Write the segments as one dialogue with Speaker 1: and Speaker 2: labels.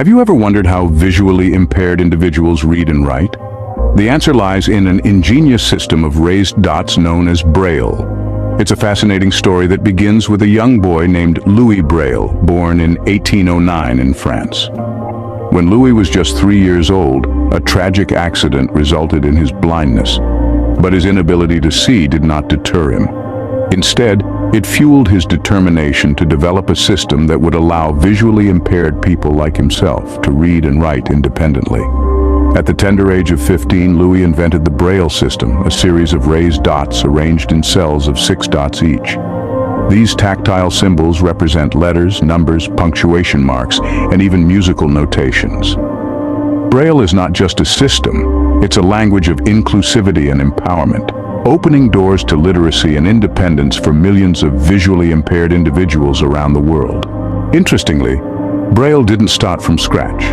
Speaker 1: Have you ever wondered how visually impaired individuals read and write? The answer lies in an ingenious system of raised dots known as Braille. It's a fascinating story that begins with a young boy named Louis Braille, born in 1809 in France. When Louis was just 3 years old, a tragic accident resulted in his blindness, but his inability to see did not deter him. Instead, it fueled his determination to develop a system that would allow visually impaired people like himself to read and write independently. At the tender age of 15, Louis invented the Braille system, a series of raised dots arranged in cells of 6 dots each. These tactile symbols represent letters, numbers, punctuation marks, and even musical notations. Braille is not just a system, it's a language of inclusivity and empowerment, opening doors to literacy and independence for millions of visually impaired individuals around the world. Interestingly, Braille didn't start from scratch.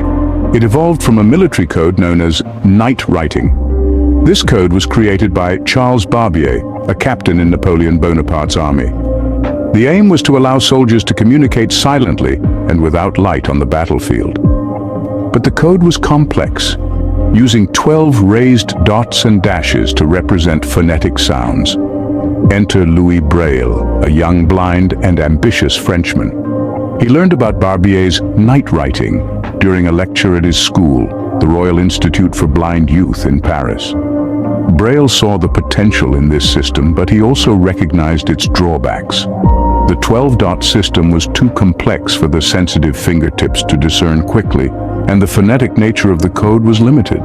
Speaker 1: It evolved from a military code known as night writing. This code was created by Charles Barbier, a captain in Napoleon Bonaparte's army. The aim was to allow soldiers to communicate silently and without light on the battlefield. But the code was complex, using 12 raised dots and dashes to represent phonetic sounds. Enter Louis Braille, a young, blind, and ambitious Frenchman. He learned about Barbier's night writing during a lecture at his school, the Royal Institute for Blind Youth in Paris. Braille saw the potential in this system, but he also recognized its drawbacks. The 12-dot system was too complex for the sensitive fingertips to discern quickly, and the phonetic nature of the code was limited.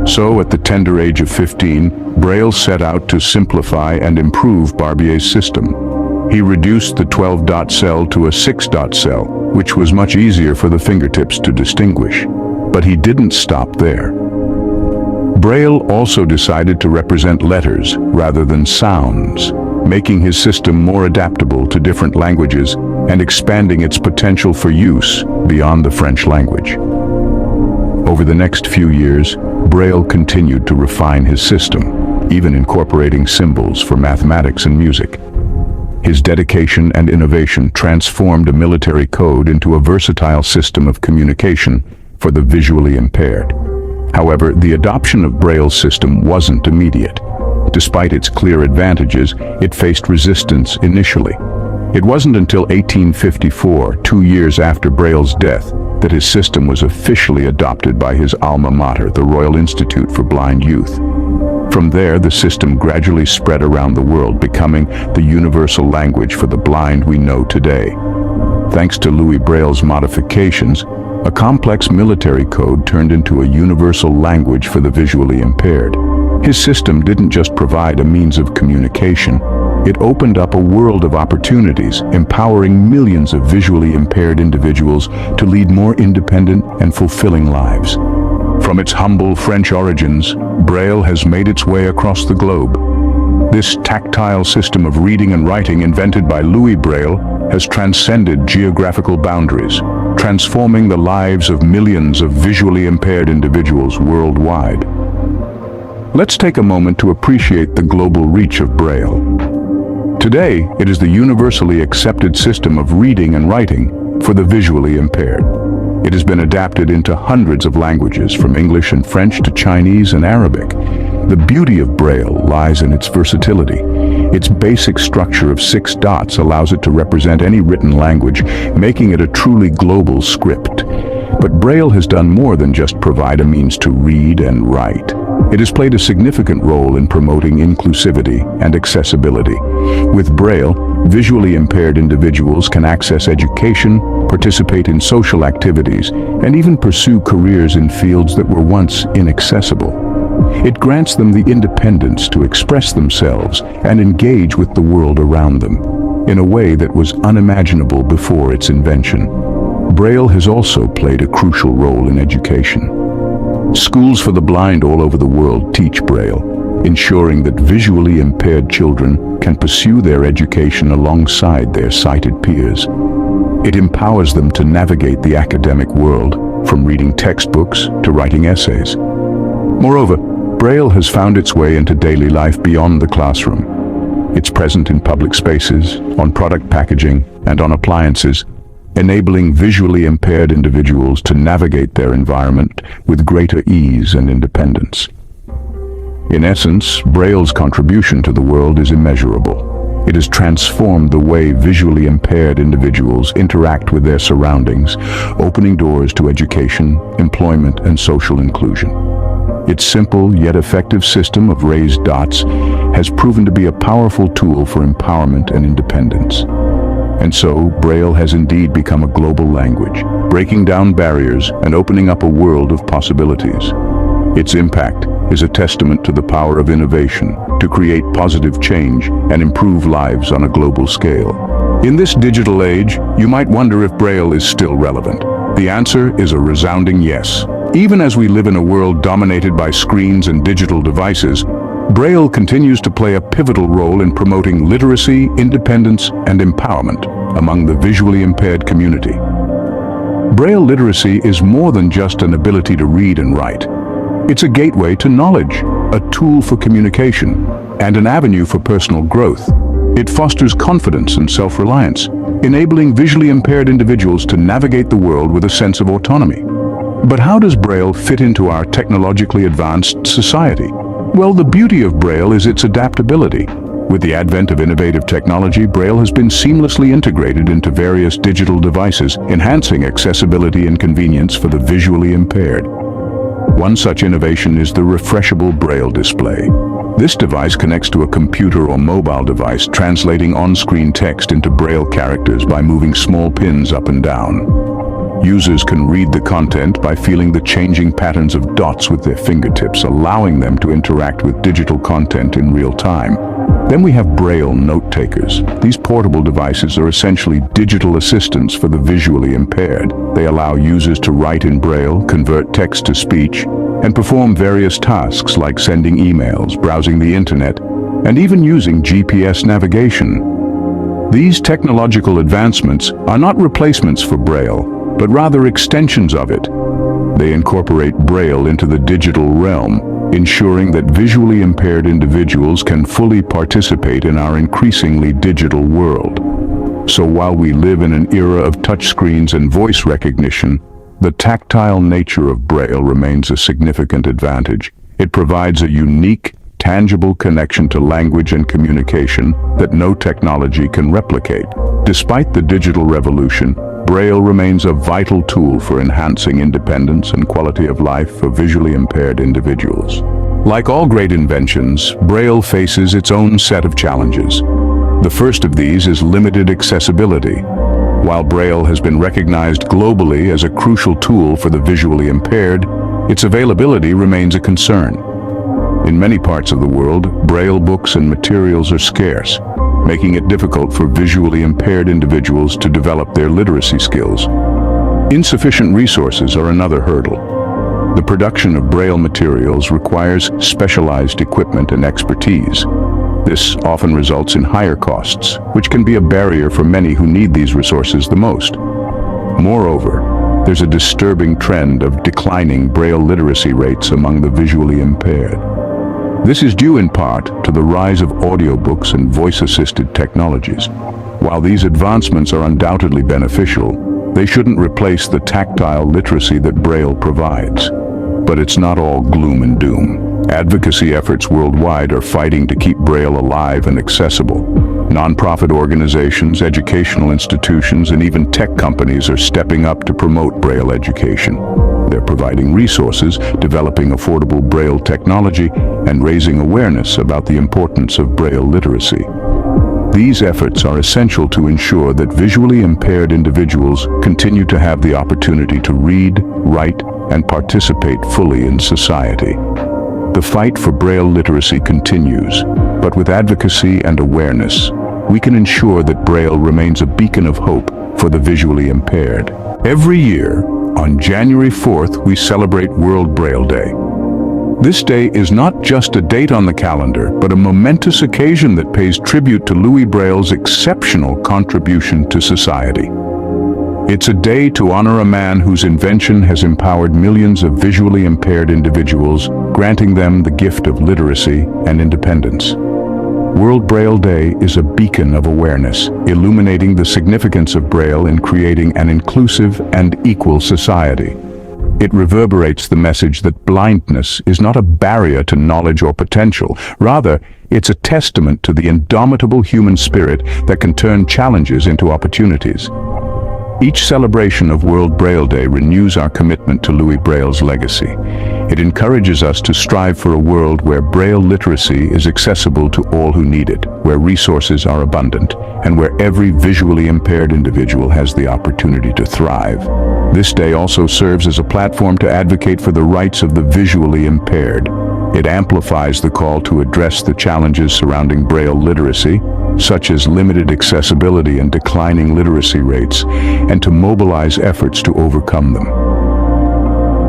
Speaker 1: So, at the tender age of 15, Braille set out to simplify and improve Barbier's system. He reduced the 12-dot cell to a 6-dot cell, which was much easier for the fingertips to distinguish. But he didn't stop there. Braille also decided to represent letters rather than sounds, making his system more adaptable to different languages and expanding its potential for use beyond the French language. Over the next few years, Braille continued to refine his system, even incorporating symbols for mathematics and music. His dedication and innovation transformed a military code into a versatile system of communication for the visually impaired. However, the adoption of Braille's system wasn't immediate. Despite its clear advantages, it faced resistance initially. It wasn't until 1854, 2 years after Braille's death, that his system was officially adopted by his alma mater, the Royal Institute for Blind Youth. From there, the system gradually spread around the world, becoming the universal language for the blind we know today. Thanks to Louis Braille's modifications, a complex military code turned into a universal language for the visually impaired. His system didn't just provide a means of communication, it opened up a world of opportunities, empowering millions of visually impaired individuals to lead more independent and fulfilling lives. From its humble French origins, Braille has made its way across the globe. This tactile system of reading and writing invented by Louis Braille has transcended geographical boundaries, transforming the lives of millions of visually impaired individuals worldwide. Let's take a moment to appreciate the global reach of Braille. Today, it is the universally accepted system of reading and writing for the visually impaired. It has been adapted into hundreds of languages, from English and French to Chinese and Arabic. The beauty of Braille lies in its versatility. Its basic structure of 6 dots allows it to represent any written language, making it a truly global script. But Braille has done more than just provide a means to read and write. It has played a significant role in promoting inclusivity and accessibility. With Braille, visually impaired individuals can access education, participate in social activities, and even pursue careers in fields that were once inaccessible. It grants them the independence to express themselves and engage with the world around them in a way that was unimaginable before its invention. Braille has also played a crucial role in education. Schools for the blind all over the world teach Braille, ensuring that visually impaired children can pursue their education alongside their sighted peers. It empowers them to navigate the academic world, from reading textbooks to writing essays. Moreover, Braille has found its way into daily life beyond the classroom. It's present in public spaces, on product packaging, and on appliances, enabling visually impaired individuals to navigate their environment with greater ease and independence. In essence, Braille's contribution to the world is immeasurable. It has transformed the way visually impaired individuals interact with their surroundings, opening doors to education, employment, and social inclusion. Its simple yet effective system of raised dots has proven to be a powerful tool for empowerment and independence. And so, Braille has indeed become a global language, breaking down barriers and opening up a world of possibilities. Its impact is a testament to the power of innovation to create positive change and improve lives on a global scale. In this digital age, you might wonder if Braille is still relevant. The answer is a resounding yes. Even as we live in a world dominated by screens and digital devices, Braille continues to play a pivotal role in promoting literacy, independence, and empowerment among the visually impaired community. Braille literacy is more than just an ability to read and write. It's a gateway to knowledge, a tool for communication, and an avenue for personal growth. It fosters confidence and self-reliance, enabling visually impaired individuals to navigate the world with a sense of autonomy. But how does Braille fit into our technologically advanced society? Well, the beauty of Braille is its adaptability. With the advent of innovative technology, Braille has been seamlessly integrated into various digital devices, enhancing accessibility and convenience for the visually impaired. One such innovation is the refreshable Braille display. This device connects to a computer or mobile device, translating on-screen text into Braille characters by moving small pins up and down. Users can read the content by feeling the changing patterns of dots with their fingertips, allowing them to interact with digital content in real time. Then we have Braille note-takers. These portable devices are essentially digital assistants for the visually impaired. They allow users to write in Braille, convert text to speech, and perform various tasks like sending emails, browsing the internet, and even using GPS navigation. These technological advancements are not replacements for Braille, but rather extensions of it. They incorporate Braille into the digital realm, ensuring that visually impaired individuals can fully participate in our increasingly digital world. So while we live in an era of touchscreens and voice recognition, the tactile nature of Braille remains a significant advantage. It provides a unique, tangible connection to language and communication that no technology can replicate. Despite the digital revolution, Braille remains a vital tool for enhancing independence and quality of life for visually impaired individuals. Like all great inventions, Braille faces its own set of challenges. The first of these is limited accessibility. While Braille has been recognized globally as a crucial tool for the visually impaired, its availability remains a concern. In many parts of the world, Braille books and materials are scarce, making it difficult for visually impaired individuals to develop their literacy skills. Insufficient resources are another hurdle. The production of Braille materials requires specialized equipment and expertise. This often results in higher costs, which can be a barrier for many who need these resources the most. Moreover, there's a disturbing trend of declining Braille literacy rates among the visually impaired. This is due in part to the rise of audiobooks and voice-assisted technologies. While these advancements are undoubtedly beneficial, they shouldn't replace the tactile literacy that Braille provides. But it's not all gloom and doom. Advocacy efforts worldwide are fighting to keep Braille alive and accessible. Nonprofit organizations, educational institutions, and even tech companies are stepping up to promote Braille education. They're providing resources, developing affordable Braille technology, and raising awareness about the importance of Braille literacy. These efforts are essential to ensure that visually impaired individuals continue to have the opportunity to read, write, and participate fully in society. The fight for Braille literacy continues, but with advocacy and awareness, we can ensure that Braille remains a beacon of hope for the visually impaired. Every year, on January 4th, we celebrate World Braille Day. This day is not just a date on the calendar, but a momentous occasion that pays tribute to Louis Braille's exceptional contribution to society. It's a day to honor a man whose invention has empowered millions of visually impaired individuals, granting them the gift of literacy and independence. World Braille Day is a beacon of awareness, illuminating the significance of Braille in creating an inclusive and equal society. It reverberates the message that blindness is not a barrier to knowledge or potential. Rather, it's a testament to the indomitable human spirit that can turn challenges into opportunities. Each celebration of World Braille Day renews our commitment to Louis Braille's legacy. It encourages us to strive for a world where Braille literacy is accessible to all who need it, where resources are abundant, and where every visually impaired individual has the opportunity to thrive. This day also serves as a platform to advocate for the rights of the visually impaired. It amplifies the call to address the challenges surrounding Braille literacy, such as limited accessibility and declining literacy rates, and to mobilize efforts to overcome them.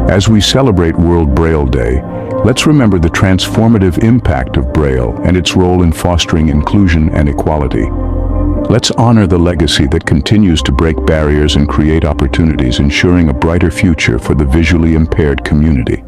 Speaker 1: As we celebrate World Braille Day, let's remember the transformative impact of Braille and its role in fostering inclusion and equality. Let's honor the legacy that continues to break barriers and create opportunities, ensuring a brighter future for the visually impaired community.